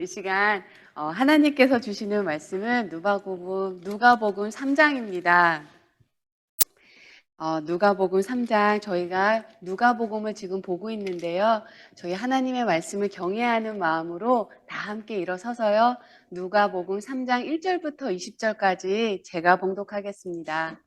이 시간 하나님께서 주시는 말씀은 누가복음 3장입니다. 누가복음 3장, 저희가 누가복음을 지금 보고 있는데요. 저희 하나님의 말씀을 경외하는 마음으로 다 함께 일어서서요. 누가복음 3장 1절부터 20절까지 제가 봉독하겠습니다.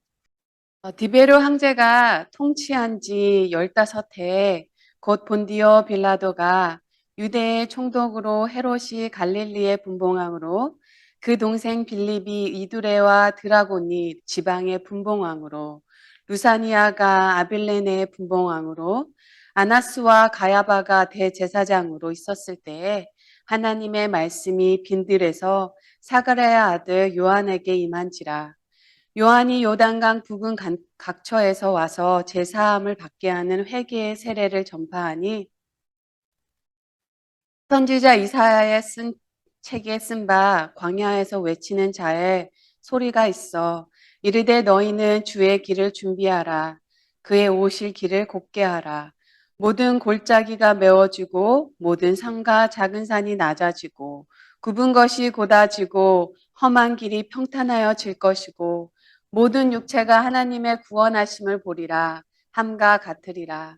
디베르 황제가 통치한 지 15해 곧 본디오 빌라도가 유대의 총독으로 헤롯이 갈릴리의 분봉왕으로 그 동생 빌립이 이두레와 드라곤이 지방의 분봉왕으로 루사니아가 아빌레네의 분봉왕으로 아나스와 가야바가 대제사장으로 있었을 때에 하나님의 말씀이 빈들에서 사가랴의 아들 요한에게 임한지라. 요한이 요단강 부근 각처에서 와서 제사함을 받게 하는 회개의 세례를 전파하니 선지자 이사야의 쓴 책에 쓴 바 광야에서 외치는 자의 소리가 있어 이르되 너희는 주의 길을 준비하라. 그의 오실 길을 곧게 하라. 모든 골짜기가 메워지고 모든 산과 작은 산이 낮아지고 굽은 것이 곧아지고 험한 길이 평탄하여질 것이고 모든 육체가 하나님의 구원하심을 보리라. 함과 같으리라.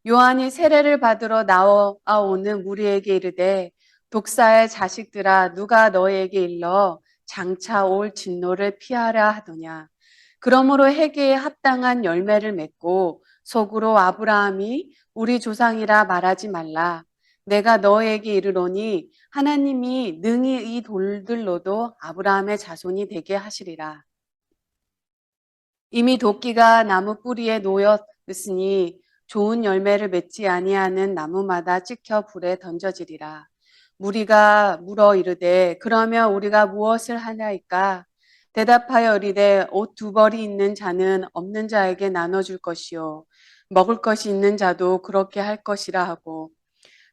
요한이 세례를 받으러 나와오는 무리에게 이르되 독사의 자식들아 누가 너에게 일러 장차 올 진노를 피하라 하더냐. 그러므로 회개에 합당한 열매를 맺고 속으로 아브라함이 우리 조상이라 말하지 말라. 내가 너에게 이르노니 하나님이 능히 이 돌들로도 아브라함의 자손이 되게 하시리라. 이미 도끼가 나무 뿌리에 놓였으니 좋은 열매를 맺지 아니하는 나무마다 찍혀 불에 던져지리라. 무리가 물어 이르되 그러면 우리가 무엇을 하나이까? 대답하여 이르되 옷 2벌이 있는 자는 없는 자에게 나눠줄 것이요 먹을 것이 있는 자도 그렇게 할 것이라 하고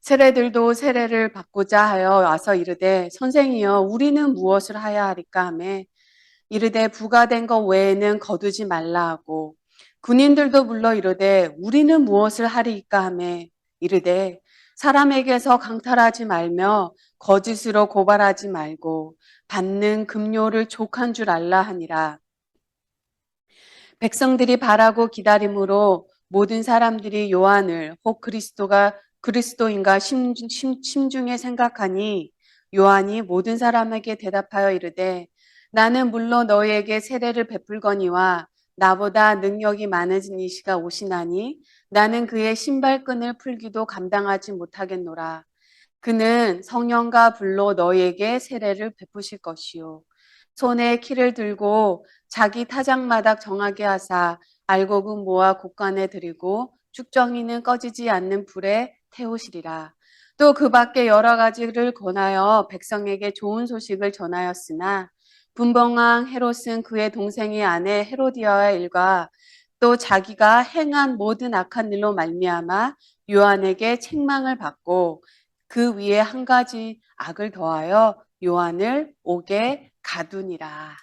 세례들도 세례를 받고자 하여 와서 이르되 선생이여 우리는 무엇을 하야 하리까 하매 이르되 부과된 것 외에는 거두지 말라 하고 군인들도 물러 이르되 우리는 무엇을 하리이까 하매 이르되 사람에게서 강탈하지 말며 거짓으로 고발하지 말고 받는 급료를 족한 줄 알라 하니라. 백성들이 바라고 기다림으로 모든 사람들이 요한을 혹 그리스도인가 심중에 생각하니 요한이 모든 사람에게 대답하여 이르되 나는 물론 너희에게 세례를 베풀거니와 나보다 능력이 많은 이시가 오시나니 나는 그의 신발끈을 풀기도 감당하지 못하겠노라. 그는 성령과 불로 너희에게 세례를 베푸실 것이요 손에 키를 들고 자기 타작마다 정하게 하사 알곡은 모아 곳간에 들이고 쭉정이는 꺼지지 않는 불에 태우시리라. 또 그 밖에 여러 가지를 권하여 백성에게 좋은 소식을 전하였으나 분봉왕 헤롯은 그의 동생의 아내 헤로디아의 일과 또 자기가 행한 모든 악한 일로 말미암아 요한에게 책망을 받고 그 위에 한 가지 악을 더하여 요한을 옥에 가두니라.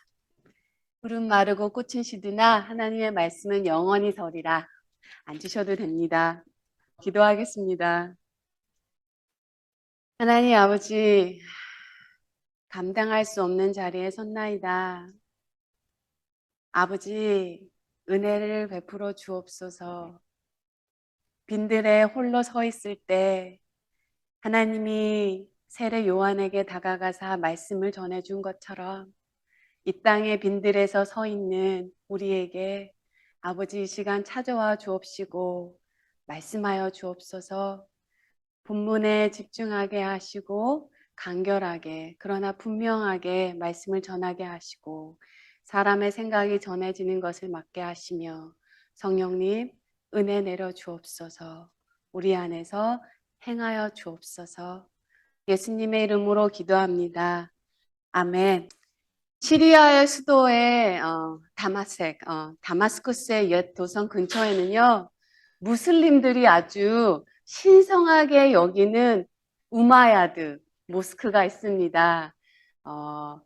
푸른 마르고 꽃은 시드나 하나님의 말씀은 영원히 서리라. 앉으셔도 됩니다. 기도하겠습니다. 하나님 아버지, 감당할 수 없는 자리에 섰나이다. 아버지, 은혜를 베풀어 주옵소서. 빈들에 홀로 서 있을 때 하나님이 세례 요한에게 다가가사 말씀을 전해준 것처럼 이 땅의 빈들에서 서 있는 우리에게 아버지 이 시간 찾아와 주옵시고 말씀하여 주옵소서. 본문에 집중하게 하시고 간결하게 그러나 분명하게 말씀을 전하게 하시고 사람의 생각이 전해지는 것을 막게 하시며 성령님 은혜 내려 주옵소서. 우리 안에서 행하여 주옵소서. 예수님의 이름으로 기도합니다. 아멘. 시리아의 수도의 다마스쿠스의 옛 도성 근처에는요, 무슬림들이 아주 신성하게 여기는 우마야드 모스크가 있습니다. 어,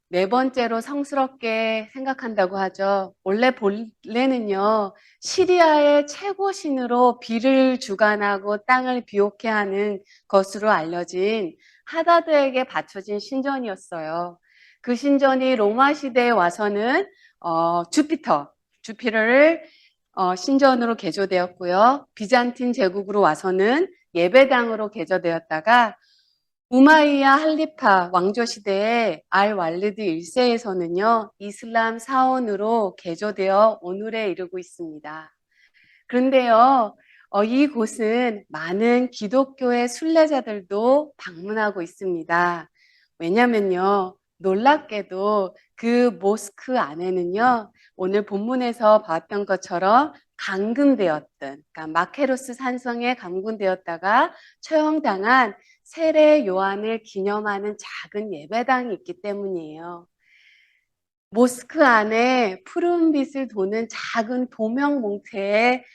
네 번째로 성스럽게 생각한다고 하죠. 본래는요, 시리아의 최고 신으로 비를 주관하고 땅을 비옥해 하는 것으로 알려진 하다드에게 바쳐진 신전이었어요. 그 신전이 로마 시대에 와서는 주피터를 신전으로 개조되었고요. 비잔틴 제국으로 와서는 예배당으로 개조되었다가 우마이야 할리파 왕조 시대의 알 왈리드 1세에서는요, 이슬람 사원으로 개조되어 오늘에 이르고 있습니다. 그런데요, 이곳은 많은 기독교의 순례자들도 방문하고 있습니다. 왜냐면요, 놀랍게도 그 모스크 안에는요, 오늘 본문에서 봤던 것처럼 감금되었던, 그러니까 마케로스 산성에 감금되었다가 처형당한 세례 요한을 기념하는 작은 예배당이 있기 때문이에요. 모스크 안에 푸른빛을 도는 작은 도명 몽태의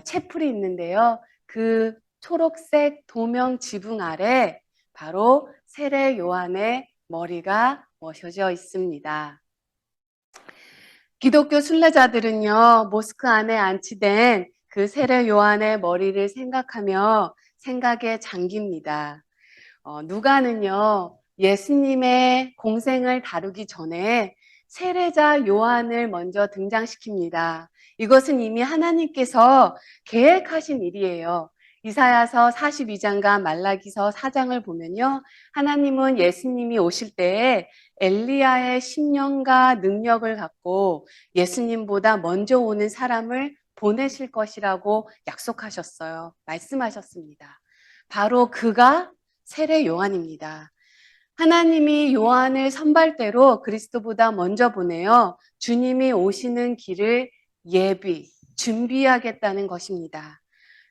채플이 있는데요. 그 초록색 도명 지붕 아래 바로 세례 요한의 머리가 모셔져 있습니다. 기독교 순례자들은요, 모스크 안에 안치된 그 세례 요한의 머리를 생각하며 생각에 잠깁니다. 누가는요, 예수님의 공생을 다루기 전에 세례자 요한을 먼저 등장시킵니다. 이것은 이미 하나님께서 계획하신 일이에요. 이사야서 42장과 말라기서 4장을 보면요, 하나님은 예수님이 오실 때에 엘리야의 심령과 능력을 갖고 예수님보다 먼저 오는 사람을 보내실 것이라고 약속하셨어요. 말씀하셨습니다. 바로 그가 세례 요한입니다. 하나님이 요한을 선발대로 그리스도보다 먼저 보내어 주님이 오시는 길을 준비하겠다는 것입니다.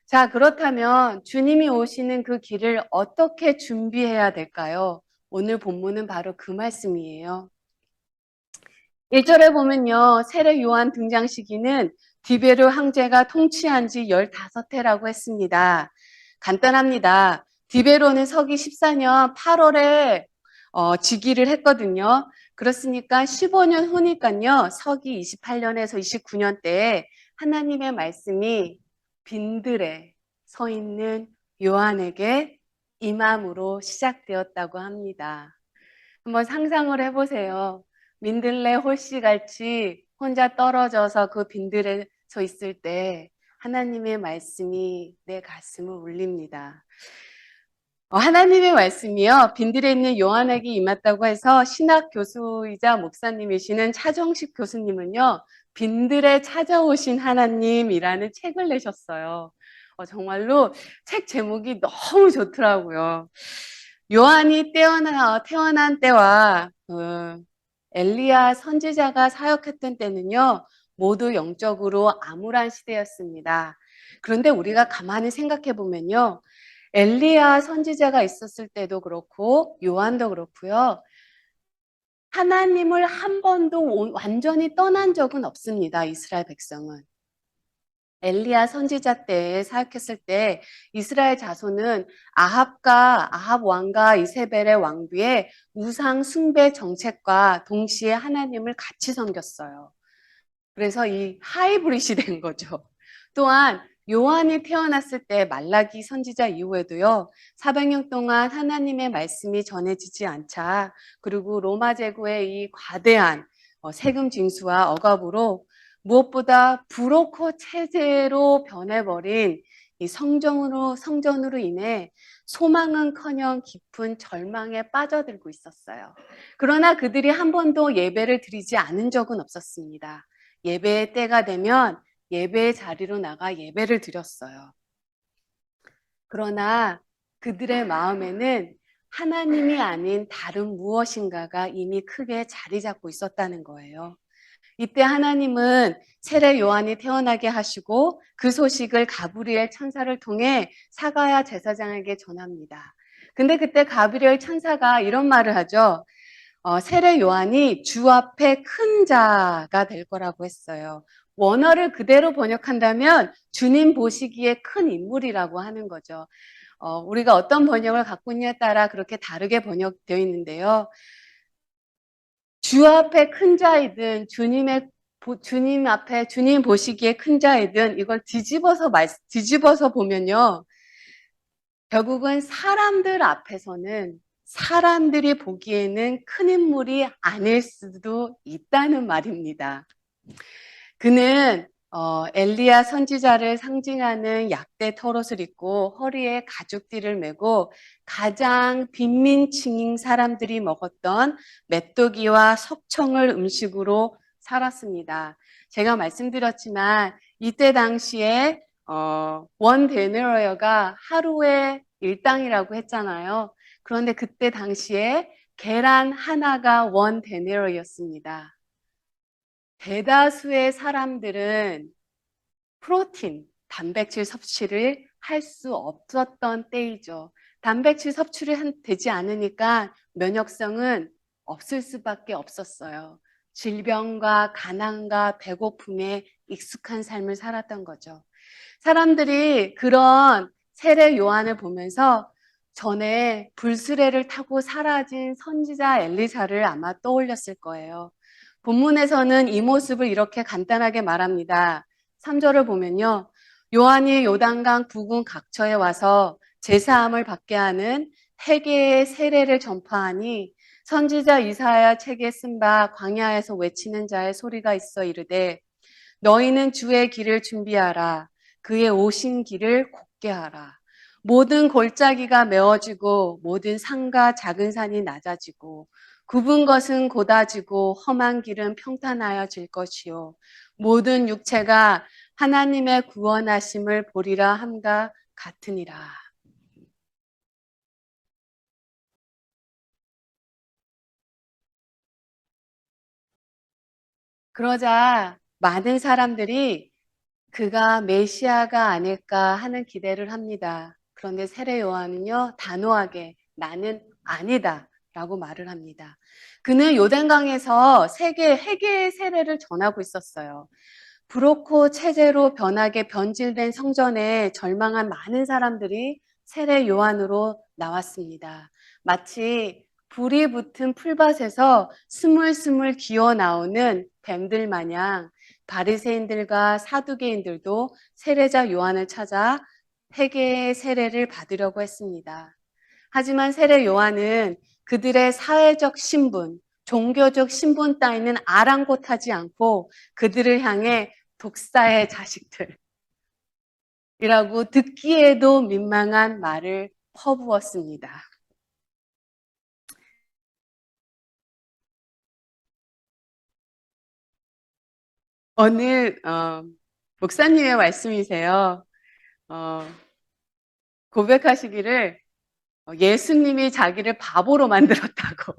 자, 그렇다면 주님이 오시는 그 길을 어떻게 준비해야 될까요? 오늘 본문은 바로 그 말씀이에요. 1절에 보면요, 세례 요한 등장 시기는 디베르 황제가 통치한 지 15해라고 했습니다. 간단합니다. 디베로는 서기 14년 8월에 즉위를 했거든요. 그렇으니까 15년 후니까요, 서기 28년에서 29년 때에 하나님의 말씀이 빈들에 서 있는 요한에게 임함으로 시작되었다고 합니다. 한번 상상을 해보세요. 민들레 홀씨같이 혼자 떨어져서 그 빈들에 서 있을 때 하나님의 말씀이 내 가슴을 울립니다. 하나님의 말씀이요, 빈들에 있는 요한에게 임했다고 해서 신학 교수이자 목사님이시는 차정식 교수님은요, 빈들에 찾아오신 하나님이라는 책을 내셨어요. 정말로 책 제목이 너무 좋더라고요. 요한이 태어난 때와 엘리야 선지자가 사역했던 때는요, 모두 영적으로 암울한 시대였습니다. 그런데 우리가 가만히 생각해 보면요, 엘리야 선지자가 있었을 때도 그렇고 요한도 그렇고요, 하나님을 한 번도 완전히 떠난 적은 없습니다. 이스라엘 백성은. 엘리야 선지자 때 사역했을 때 이스라엘 자손은 아합 왕과 이세벨의 왕비의 우상 숭배 정책과 동시에 하나님을 같이 섬겼어요. 그래서 이 하이브리시 된 거죠. 또한 요한이 태어났을 때 말라기 선지자 이후에도요, 400년 동안 하나님의 말씀이 전해지지 않자, 그리고 로마 제국의 이 과대한 세금 징수와 억압으로 무엇보다 브로커 체제로 변해버린 이 성전으로 인해 소망은커녕 깊은 절망에 빠져들고 있었어요. 그러나 그들이 한 번도 예배를 드리지 않은 적은 없었습니다. 예배의 때가 되면 예배의 자리로 나가 예배를 드렸어요. 그러나 그들의 마음에는 하나님이 아닌 다른 무엇인가가 이미 크게 자리 잡고 있었다는 거예요. 이때 하나님은 세례 요한이 태어나게 하시고 그 소식을 가브리엘 천사를 통해 사가랴 제사장에게 전합니다. 근데 그때 가브리엘 천사가 이런 말을 하죠. 세례 요한이 주 앞에 큰 자가 될 거라고 했어요. 원어를 그대로 번역한다면 주님 보시기에 큰 인물이라고 하는 거죠. 우리가 어떤 번역을 갖고 있냐에 따라 그렇게 다르게 번역되어 있는데요. 주 앞에 큰 자이든 주님 앞에 주님 보시기에 큰 자이든 이걸 뒤집어서 보면요. 결국은 사람들 앞에서는 사람들이 보기에는 큰 인물이 아닐 수도 있다는 말입니다. 그는 엘리야 선지자를 상징하는 약대 털옷을 입고 허리에 가죽띠를 메고 가장 빈민층인 사람들이 먹었던 메뚜기와 석청을 음식으로 살았습니다. 제가 말씀드렸지만 이때 당시에 원 데나리어가 하루의 일당이라고 했잖아요. 그런데 그때 당시에 계란 하나가 원 데나리어였습니다. 대다수의 사람들은 프로틴, 단백질 섭취를 할 수 없었던 때이죠. 단백질 섭취를 되지 않으니까 면역성은 없을 수밖에 없었어요. 질병과 가난과 배고픔에 익숙한 삶을 살았던 거죠. 사람들이 그런 세례 요한을 보면서 전에 불수레를 타고 사라진 선지자 엘리사를 아마 떠올렸을 거예요. 본문에서는 이 모습을 이렇게 간단하게 말합니다. 3절을 보면요. 요한이 요단강 부근 각처에 와서 제사함을 받게 하는 회개의 세례를 전파하니 선지자 이사야 책에 쓴 바 광야에서 외치는 자의 소리가 있어 이르되 너희는 주의 길을 준비하라. 그의 오신 길을 곧게 하라. 모든 골짜기가 메워지고 모든 산과 작은 산이 낮아지고 굽은 것은 곧아지고 험한 길은 평탄하여질 것이요. 모든 육체가 하나님의 구원하심을 보리라 함과 같으니라. 그러자 많은 사람들이 그가 메시아가 아닐까 하는 기대를 합니다. 그런데 세례 요한은요, 단호하게 나는 아니다 라고 말을 합니다. 그는 요단강에서 세계 회개의 세례를 전하고 있었어요. 브로코 체제로 변하게 변질된 성전에 절망한 많은 사람들이 세례 요한으로 나왔습니다. 마치 불이 붙은 풀밭에서 스물스물 기어 나오는 뱀들 마냥 바리새인들과 사두개인들도 세례자 요한을 찾아 회개의 세례를 받으려고 했습니다. 하지만 세례 요한은 그들의 사회적 신분, 종교적 신분 따위는 아랑곳하지 않고 그들을 향해 독사의 자식들이라고 듣기에도 민망한 말을 퍼부었습니다. 오늘 목사님의 말씀이세요. 어, 고백하시기를 예수님이 자기를 바보로 만들었다고.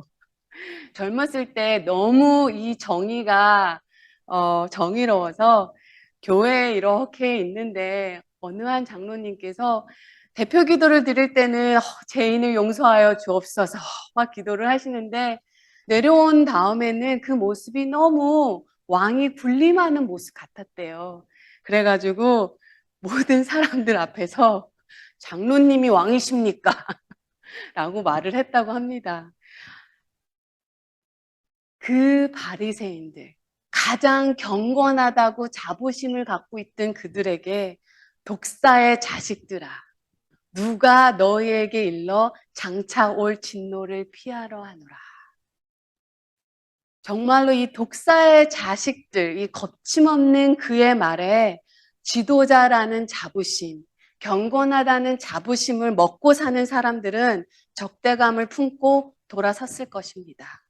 젊었을 때 너무 이 정의가 정의로워서 교회에 이렇게 있는데 어느 한 장로님께서 대표 기도를 드릴 때는 죄인을 용서하여 주옵소서 막 기도를 하시는데 내려온 다음에는 그 모습이 너무 왕이 군림하는 모습 같았대요. 그래가지고 모든 사람들 앞에서 장로님이 왕이십니까? 라고 말을 했다고 합니다. 그 바리새인들, 가장 경건하다고 자부심을 갖고 있던 그들에게 독사의 자식들아, 누가 너희에게 일러 장차 올 진노를 피하러 하노라. 정말로 이 독사의 자식들, 이 거침없는 그의 말에 지도자라는 자부심, 경건하다는 자부심을 먹고 사는 사람들은 적대감을 품고 돌아섰을 것입니다.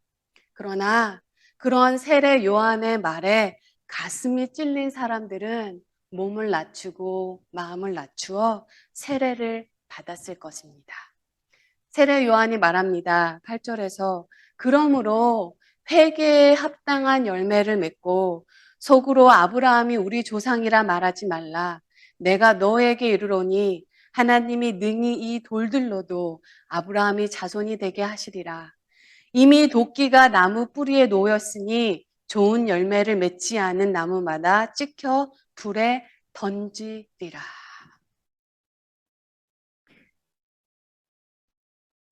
그러나 그런 세례 요한의 말에 가슴이 찔린 사람들은 몸을 낮추고 마음을 낮추어 세례를 받았을 것입니다. 세례 요한이 말합니다. 8절에서 그러므로 회개에 합당한 열매를 맺고 속으로 아브라함이 우리 조상이라 말하지 말라. 내가 너에게 이르노니 하나님이 능히 이 돌들로도 아브라함이 자손이 되게 하시리라. 이미 도끼가 나무 뿌리에 놓였으니 좋은 열매를 맺지 않은 나무마다 찍혀 불에 던지리라.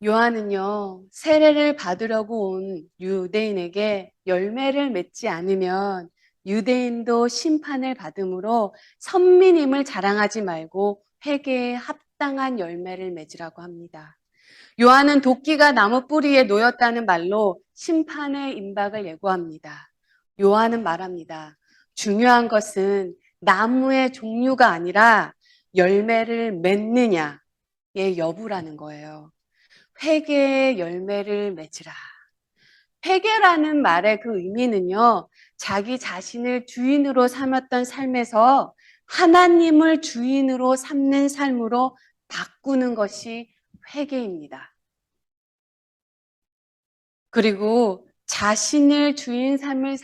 요한은요, 세례를 받으려고 온 유대인에게 열매를 맺지 않으면 유대인도 심판을 받으므로 선민임을 자랑하지 말고 회개에 합당한 열매를 맺으라고 합니다. 요한은 도끼가 나무 뿌리에 놓였다는 말로 심판의 임박을 예고합니다. 요한은 말합니다. 중요한 것은 나무의 종류가 아니라 열매를 맺느냐의 여부라는 거예요. 회개의 열매를 맺으라. 회개라는 말의 그 의미는요, 자기 자신을 주인으로 삼았던 삶에서 하나님을 주인으로 삼는 삶으로 바꾸는 것이 회개입니다. 그리고 자신을 주인 삶을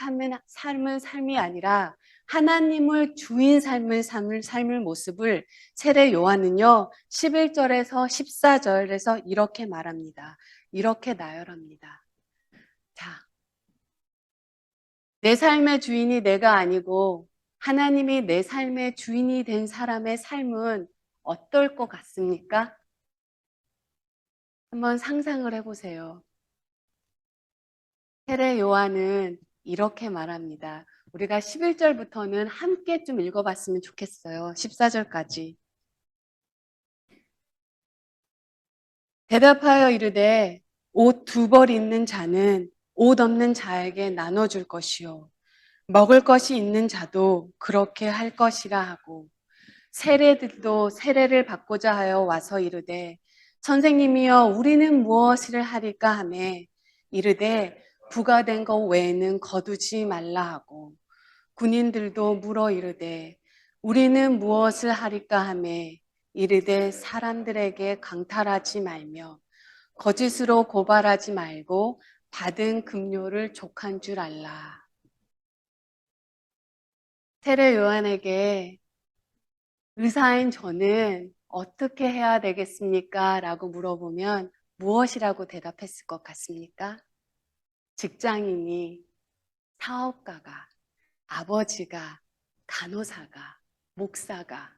삶이 아니라 하나님을 주인 삶을 모습을 세례 요한은요, 11절에서 14절에서 이렇게 말합니다. 이렇게 나열합니다. 자, 내 삶의 주인이 내가 아니고 하나님이 내 삶의 주인이 된 사람의 삶은 어떨 것 같습니까? 한번 상상을 해보세요. 세례 요한은 이렇게 말합니다. 우리가 11절부터는 함께 좀 읽어봤으면 좋겠어요. 14절까지. 대답하여 이르되 옷 두 벌 있는 자는 옷 없는 자에게 나눠줄 것이요. 먹을 것이 있는 자도 그렇게 할 것이라 하고 세례들도 세례를 받고자 하여 와서 이르되 선생님이여 우리는 무엇을 하리까 하매 이르되 부가된 것 외에는 거두지 말라 하고 군인들도 물어 이르되 우리는 무엇을 하리까 하매 이르되 사람들에게 강탈하지 말며 거짓으로 고발하지 말고 받은 급료를 족한 줄 알라. 세례 요한에게 의사인 저는 어떻게 해야 되겠습니까? 라고 물어보면 무엇이라고 대답했을 것 같습니까? 직장인이, 사업가가, 아버지가, 간호사가, 목사가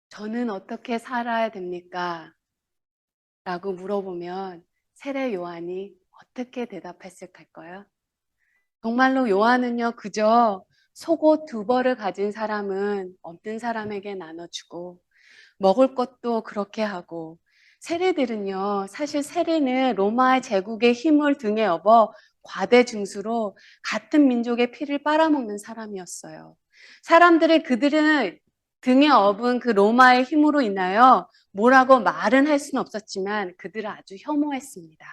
저는 어떻게 살아야 됩니까? 라고 물어보면 세례 요한이 어떻게 대답했을까요? 정말로 요한은요, 그저 속옷 두 벌을 가진 사람은 없는 사람에게 나눠주고 먹을 것도 그렇게 하고 세리들은요, 사실 세리는 로마 제국의 힘을 등에 업어 과대 중수로 같은 민족의 피를 빨아먹는 사람이었어요. 사람들이 그들은 등에 업은 그 로마의 힘으로 인하여 뭐라고 말은 할 수는 없었지만 그들을 아주 혐오했습니다.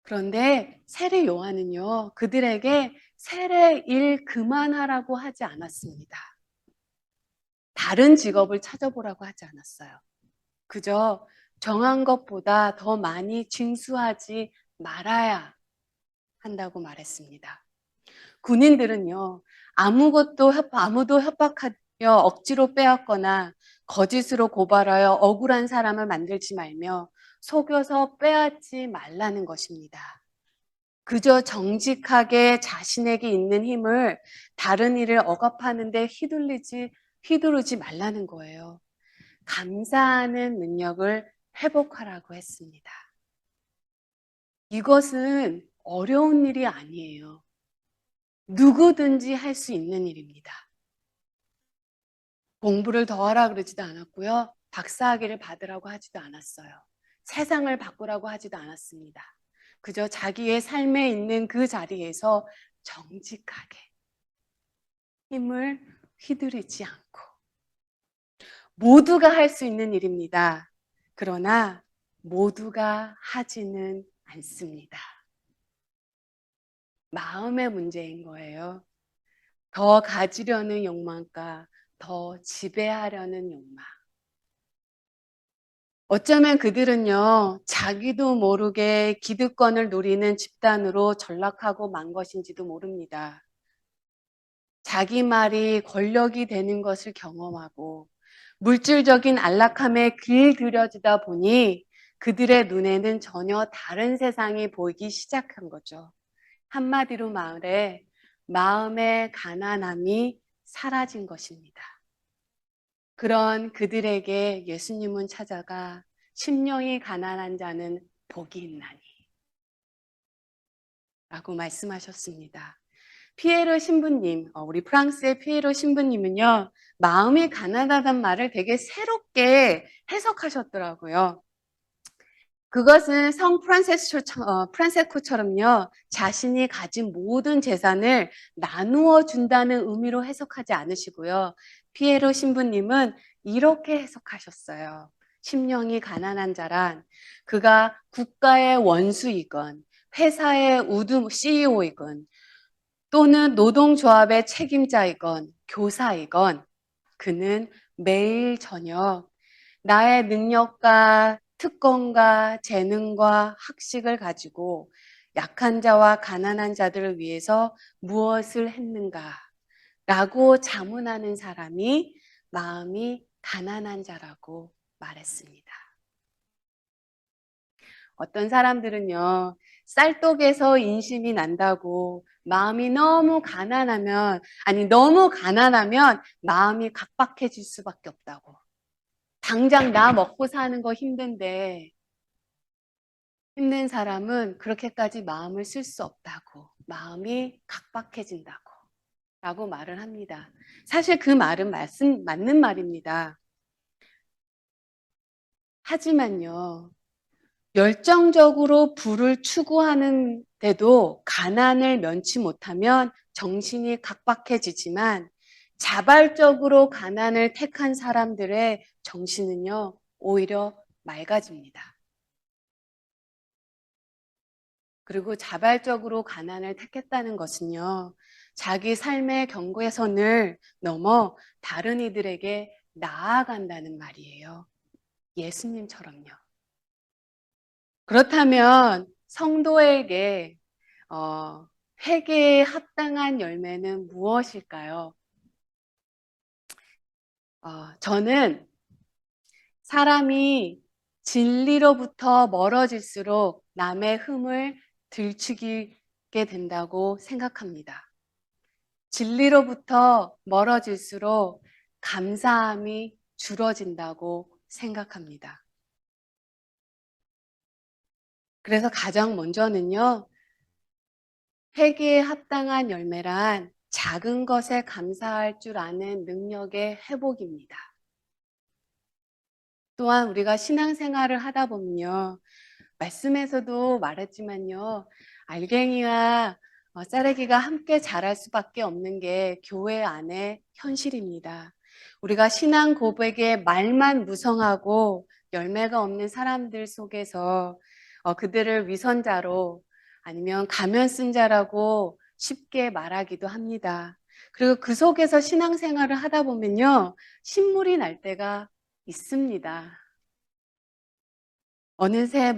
그런데 세례 요한은요, 그들에게 세례 일 그만하라고 하지 않았습니다. 다른 직업을 찾아보라고 하지 않았어요. 그저 정한 것보다 더 많이 징수하지 말아야 한다고 말했습니다. 군인들은요, 아무도 협박하여 억지로 빼앗거나 거짓으로 고발하여 억울한 사람을 만들지 말며 속여서 빼앗지 말라는 것입니다. 그저 정직하게 자신에게 있는 힘을 다른 일을 억압하는데 휘두르지 말라는 거예요. 감사하는 능력을 회복하라고 했습니다. 이것은 어려운 일이 아니에요. 누구든지 할 수 있는 일입니다. 공부를 더 하라 그러지도 않았고요. 박사학위를 받으라고 하지도 않았어요. 세상을 바꾸라고 하지도 않았습니다. 그저 자기의 삶에 있는 그 자리에서 정직하게 힘을 휘두르지 않고 모두가 할 수 있는 일입니다. 그러나 모두가 하지는 않습니다. 마음의 문제인 거예요. 더 가지려는 욕망과 더 지배하려는 욕망. 어쩌면 그들은요, 자기도 모르게 기득권을 노리는 집단으로 전락하고 만 것인지도 모릅니다. 자기 말이 권력이 되는 것을 경험하고 물질적인 안락함에 길들여지다 보니 그들의 눈에는 전혀 다른 세상이 보이기 시작한 거죠. 한마디로 말해 마음의 가난함이 사라진 것입니다. 그런 그들에게 예수님은 찾아가 심령이 가난한 자는 복이 있나니 라고 말씀하셨습니다. 피에르 신부님, 우리 프랑스의 피에르 신부님은요, 마음이 가난하다는 말을 되게 새롭게 해석하셨더라고요. 그것은 프란세스코처럼요, 자신이 가진 모든 재산을 나누어 준다는 의미로 해석하지 않으시고요. 피에로 신부님은 이렇게 해석하셨어요. 심령이 가난한 자란 그가 국가의 원수이건 회사의 우두 CEO이건 또는 노동조합의 책임자이건 교사이건 그는 매일 저녁 나의 능력과 특권과 재능과 학식을 가지고 약한 자와 가난한 자들을 위해서 무엇을 했는가 라고 자문하는 사람이 마음이 가난한 자라고 말했습니다. 어떤 사람들은요, 쌀떡에서 인심이 난다고 마음이 너무 가난하면 마음이 각박해질 수밖에 없다고. 당장 나 먹고 사는 거 힘든데 힘든 사람은 그렇게까지 마음을 쓸 수 없다고. 마음이 각박해진다고. 라고 말을 합니다. 사실 그 말은 맞는 말입니다. 하지만요, 열정적으로 부를 추구하는데도 가난을 면치 못하면 정신이 각박해지지만 자발적으로 가난을 택한 사람들의 정신은요, 오히려 맑아집니다. 그리고 자발적으로 가난을 택했다는 것은요, 자기 삶의 경계선을 넘어 다른 이들에게 나아간다는 말이에요. 예수님처럼요. 그렇다면 성도에게 회개에 합당한 열매는 무엇일까요? 저는 사람이 진리로부터 멀어질수록 남의 흠을 들추게 된다고 생각합니다. 진리로부터 멀어질수록 감사함이 줄어진다고 생각합니다. 그래서 가장 먼저는요, 회개에 합당한 열매란 작은 것에 감사할 줄 아는 능력의 회복입니다. 또한 우리가 신앙생활을 하다 보면요, 말씀에서도 말했지만요, 알갱이와 쌀래기가 함께 자랄 수밖에 없는 게 교회 안의 현실입니다. 우리가 신앙 고백에 말만 무성하고 열매가 없는 사람들 속에서 그들을 위선자로 아니면 가면 쓴 자라고 쉽게 말하기도 합니다. 그리고 그 속에서 신앙생활을 하다 보면요, 신물이 날 때가 있습니다. 어느새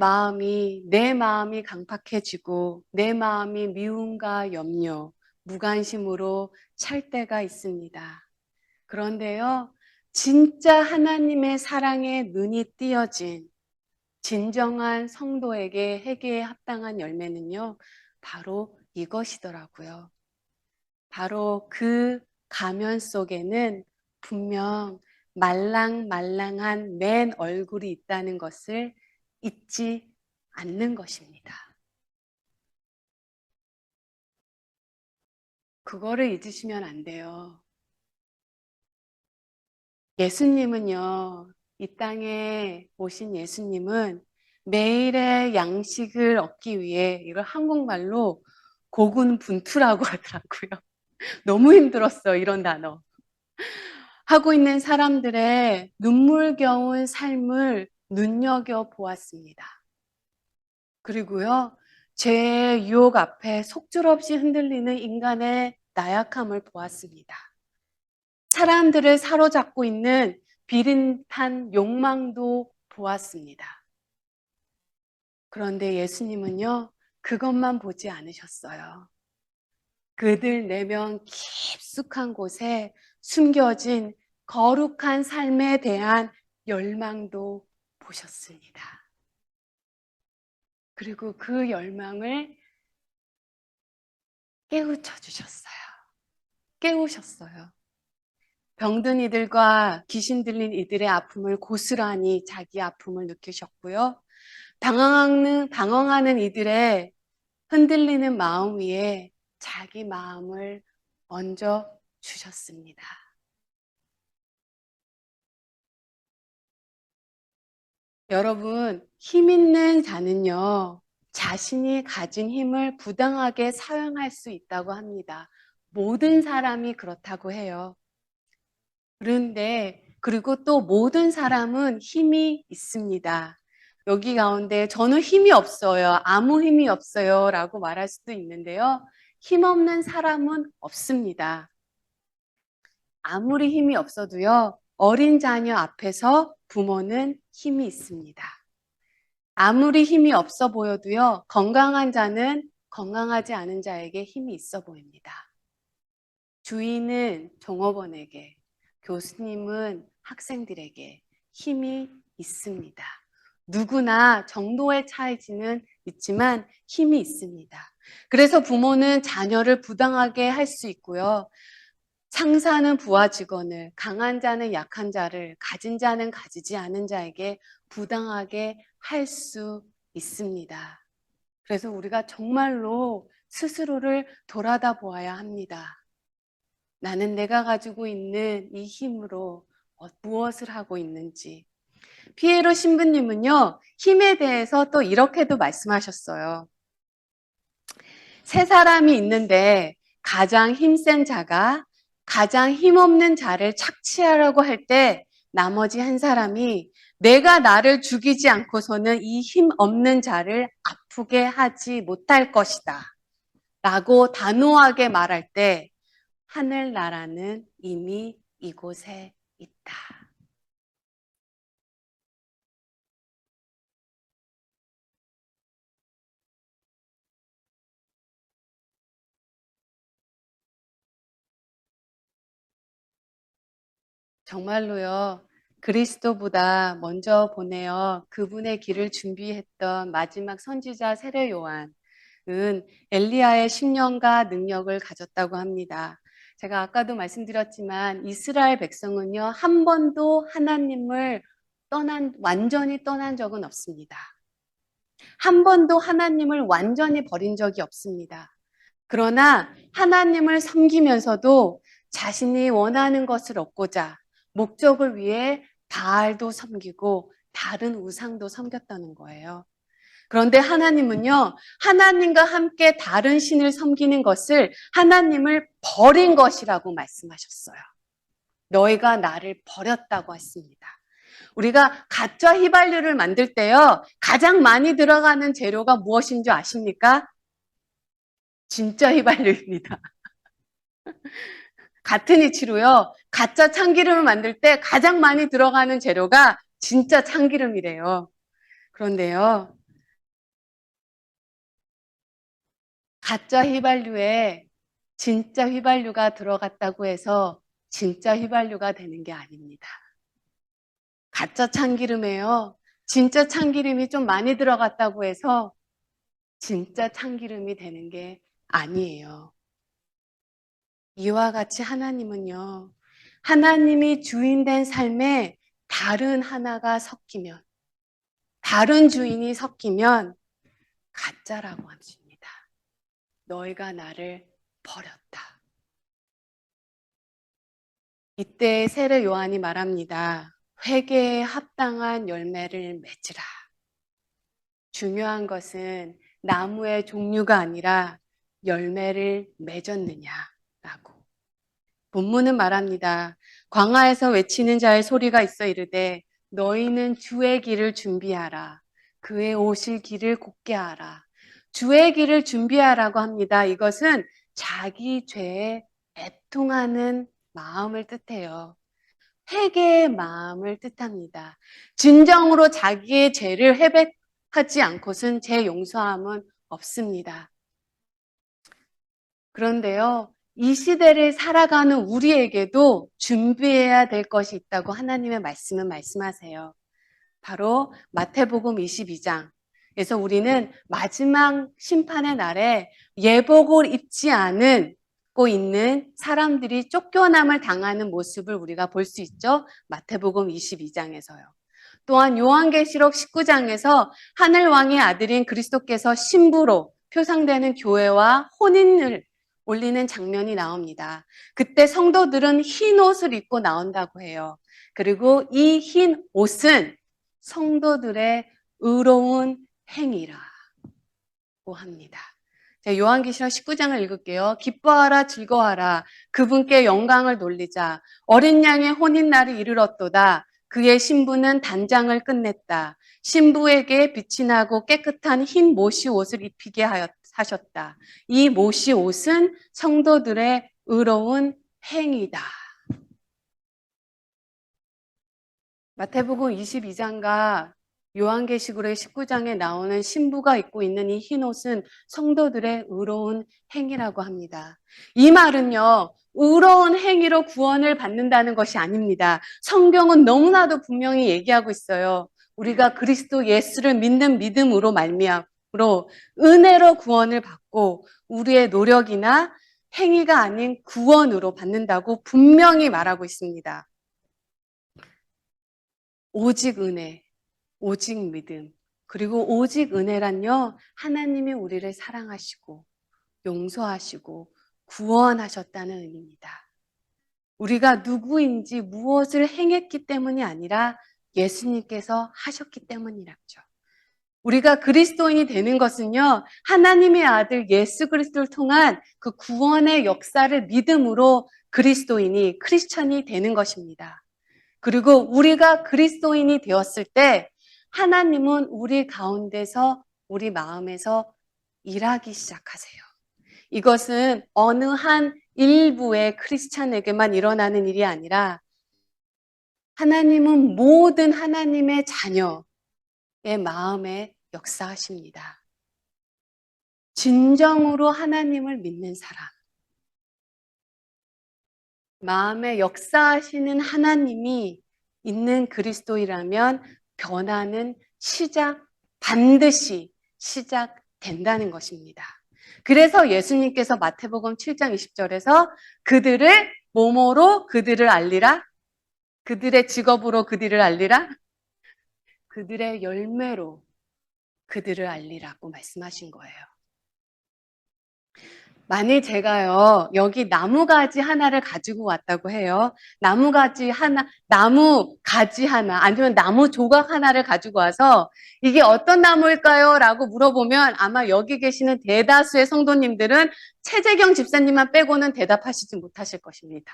내 마음이 강팍해지고 내 마음이 미움과 염려, 무관심으로 찰 때가 있습니다. 그런데요, 진짜 하나님의 사랑에 눈이 띄어진 진정한 성도에게 회개에 합당한 열매는요, 바로 이것이더라고요. 바로 그 가면 속에는 분명 말랑말랑한 맨 얼굴이 있다는 것을 잊지 않는 것입니다. 그거를 잊으시면 안 돼요. 예수님은요, 이 땅에 오신 예수님은 매일의 양식을 얻기 위해 이걸 한국말로 고군분투라고 하더라고요. 너무 힘들었어, 이런 단어. 하고 있는 사람들의 눈물겨운 삶을 눈여겨보았습니다. 그리고요, 죄의 유혹 앞에 속절없이 흔들리는 인간의 나약함을 보았습니다. 사람들을 사로잡고 있는 비릿한 욕망도 보았습니다. 그런데 예수님은요, 그것만 보지 않으셨어요. 그들 내면 깊숙한 곳에 숨겨진 거룩한 삶에 대한 열망도 보셨습니다. 그리고 그 열망을 깨우쳐 주셨어요. 깨우셨어요. 병든 이들과 귀신 들린 이들의 아픔을 고스란히 자기 아픔을 느끼셨고요. 방황하는 이들의 흔들리는 마음 위에 자기 마음을 얹어 주셨습니다. 여러분, 힘 있는 자는요, 자신이 가진 힘을 부당하게 사용할 수 있다고 합니다. 모든 사람이 그렇다고 해요. 그런데, 그리고 또 모든 사람은 힘이 있습니다. 여기 가운데 저는 힘이 없어요. 아무 힘이 없어요. 라고 말할 수도 있는데요. 힘없는 사람은 없습니다. 아무리 힘이 없어도요, 어린 자녀 앞에서 부모는 힘이 있습니다. 아무리 힘이 없어 보여도요, 건강한 자는 건강하지 않은 자에게 힘이 있어 보입니다. 주인은 종업원에게, 교수님은 학생들에게 힘이 있습니다. 누구나 정도의 차이는 있지만 힘이 있습니다. 그래서 부모는 자녀를 부당하게 할 수 있고요. 상사는 부하 직원을, 강한 자는 약한 자를, 가진 자는 가지지 않은 자에게 부당하게 할 수 있습니다. 그래서 우리가 정말로 스스로를 돌아다 보아야 합니다. 나는 내가 가지고 있는 이 힘으로 무엇을 하고 있는지. 피에로 신부님은요, 힘에 대해서 또 이렇게도 말씀하셨어요. 세 사람이 있는데 가장 힘센 자가 가장 힘없는 자를 착취하려고 할 때 나머지 한 사람이 내가 나를 죽이지 않고서는 이 힘없는 자를 아프게 하지 못할 것이다 라고 단호하게 말할 때 하늘나라는 이미 이곳에 있다. 정말로요. 그리스도보다 먼저 보내어 그분의 길을 준비했던 마지막 선지자 세례 요한은 엘리야의 심령과 능력을 가졌다고 합니다. 제가 아까도 말씀드렸지만 이스라엘 백성은요, 한 번도 하나님을 완전히 떠난 적은 없습니다. 한 번도 하나님을 완전히 버린 적이 없습니다. 그러나 하나님을 섬기면서도 자신이 원하는 것을 얻고자 목적을 위해 바알도 섬기고 다른 우상도 섬겼다는 거예요. 그런데 하나님은요, 하나님과 함께 다른 신을 섬기는 것을 하나님을 버린 것이라고 말씀하셨어요. 너희가 나를 버렸다고 했습니다. 우리가 가짜 휘발유를 만들 때요, 가장 많이 들어가는 재료가 무엇인 줄 아십니까? 진짜 휘발유입니다. 같은 이치로요, 가짜 참기름을 만들 때 가장 많이 들어가는 재료가 진짜 참기름이래요. 그런데요, 가짜 휘발유에 진짜 휘발유가 들어갔다고 해서 진짜 휘발유가 되는 게 아닙니다. 가짜 참기름에요, 진짜 참기름이 좀 많이 들어갔다고 해서 진짜 참기름이 되는 게 아니에요. 이와 같이 하나님은요, 하나님이 주인된 삶에 다른 하나가 섞이면, 다른 주인이 섞이면 가짜라고 하십니다. 너희가 나를 버렸다. 이때 세례 요한이 말합니다. 회개에 합당한 열매를 맺으라. 중요한 것은 나무의 종류가 아니라 열매를 맺었느냐라고. 본문은 말합니다. 광야에서 외치는 자의 소리가 있어 이르되 너희는 주의 길을 준비하라. 그의 오실 길을 곧게 하라. 주의 길을 준비하라고 합니다. 이것은 자기 죄에 애통하는 마음을 뜻해요. 회개의 마음을 뜻합니다. 진정으로 자기의 죄를 회백하지 않고선 죄 용서함은 없습니다. 그런데요, 이 시대를 살아가는 우리에게도 준비해야 될 것이 있다고 하나님의 말씀은 말씀하세요. 바로 마태복음 22장에서 우리는 마지막 심판의 날에 예복을 입지 않고 있는 사람들이 쫓겨남을 당하는 모습을 우리가 볼 수 있죠. 마태복음 22장에서요. 또한 요한계시록 19장에서 하늘왕의 아들인 그리스도께서 신부로 표상되는 교회와 혼인을 올리는 장면이 나옵니다. 그때 성도들은 흰 옷을 입고 나온다고 해요. 그리고 이 흰 옷은 성도들의 의로운 행위라고 합니다. 요한계시록 19장을 읽을게요. 기뻐하라 즐거워하라 그분께 영광을 돌리자. 어린 양의 혼인날이 이르렀도다. 그의 신부는 단장을 끝냈다. 신부에게 빛이 나고 깨끗한 흰 모시 옷을 입히게 하셨다. 이 모시 옷은 성도들의 의로운 행위다. 마태복음 22장과 요한계시록의 19장에 나오는 신부가 입고 있는 이 흰옷은 성도들의 의로운 행위라고 합니다. 이 말은요, 의로운 행위로 구원을 받는다는 것이 아닙니다. 성경은 너무나도 분명히 얘기하고 있어요. 우리가 그리스도 예수를 믿는 믿음으로 말미암으로 은혜로 구원을 받고 우리의 노력이나 행위가 아닌 구원으로 받는다고 분명히 말하고 있습니다. 오직 은혜, 오직 믿음, 그리고 오직 은혜란요, 하나님이 우리를 사랑하시고 용서하시고 구원하셨다는 의미입니다. 우리가 누구인지 무엇을 행했기 때문이 아니라 예수님께서 하셨기 때문이라죠. 우리가 그리스도인이 되는 것은요, 하나님의 아들 예수 그리스도를 통한 그 구원의 역사를 믿음으로 그리스도인이, 크리스천이 되는 것입니다. 그리고 우리가 그리스도인이 되었을 때 하나님은 우리 가운데서, 우리 마음에서 일하기 시작하세요. 이것은 어느 한 일부의 크리스찬에게만 일어나는 일이 아니라 하나님은 모든 하나님의 자녀의 마음에 역사하십니다. 진정으로 하나님을 믿는 사람, 마음에 역사하시는 하나님이 있는 그리스도이라면 변화는 반드시 시작된다는 것입니다. 그래서 예수님께서 마태복음 7장 20절에서 그들을 뭐뭐로 그들을 알리라? 그들의 직업으로 그들을 알리라? 그들의 열매로 그들을 알리라고 말씀하신 거예요. 만일 제가요, 여기 나무가지 하나를 가지고 왔다고 해요. 나무가지 하나, 아니면 나무 조각 하나를 가지고 와서 이게 어떤 나무일까요? 라고 물어보면 아마 여기 계시는 대다수의 성도님들은 최재경 집사님만 빼고는 대답하시지 못하실 것입니다.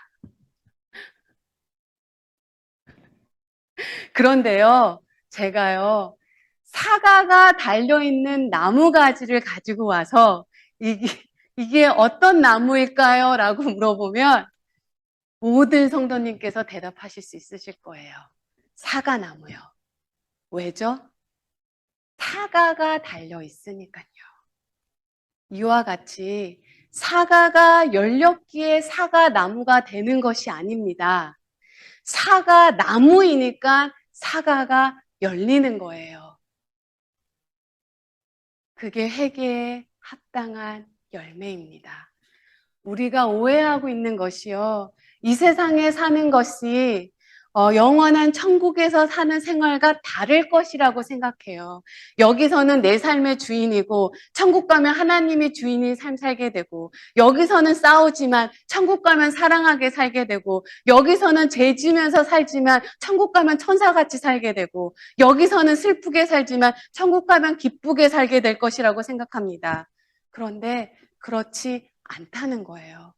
그런데요, 제가요, 사과가 달려있는 나무가지를 가지고 와서 이게 어떤 나무일까요? 라고 물어보면 모든 성도님께서 대답하실 수 있으실 거예요. 사과나무요. 왜죠? 사과가 달려있으니까요. 이와 같이 사과가 열렸기에 사과나무가 되는 것이 아닙니다. 사과나무이니까 사과가 열리는 거예요. 그게 회개에 합당한 열매입니다. 우리가 오해하고 있는 것이요, 이 세상에 사는 것이 영원한 천국에서 사는 생활과 다를 것이라고 생각해요. 여기서는 내 삶의 주인이고 천국 가면 하나님이 주인인 삶 살게 되고, 여기서는 싸우지만 천국 가면 사랑하게 살게 되고, 여기서는 죄 지면서 살지만 천국 가면 천사같이 살게 되고, 여기서는 슬프게 살지만 천국 가면 기쁘게 살게 될 것이라고 생각합니다. 그런데 그렇지 않다는 거예요.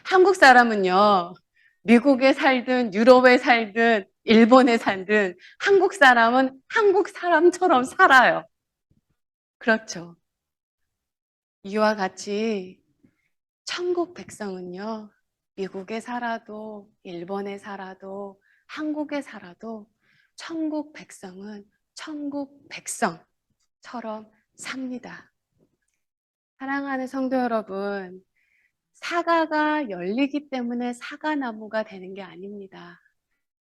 한국 사람은요, 미국에 살든 유럽에 살든 일본에 살든 한국 사람은 한국 사람처럼 살아요. 그렇죠. 이와 같이 천국 백성은요, 미국에 살아도 일본에 살아도 한국에 살아도 천국 백성은 천국 백성처럼 삽니다. 사랑하는 성도 여러분, 사과가 열리기 때문에 사과나무가 되는 게 아닙니다.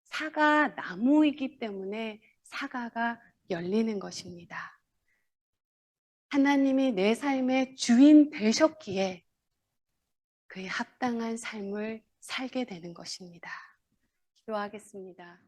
사과나무이기 때문에 사과가 열리는 것입니다. 하나님이 내 삶의 주인 되셨기에 그에 합당한 삶을 살게 되는 것입니다. 기도하겠습니다.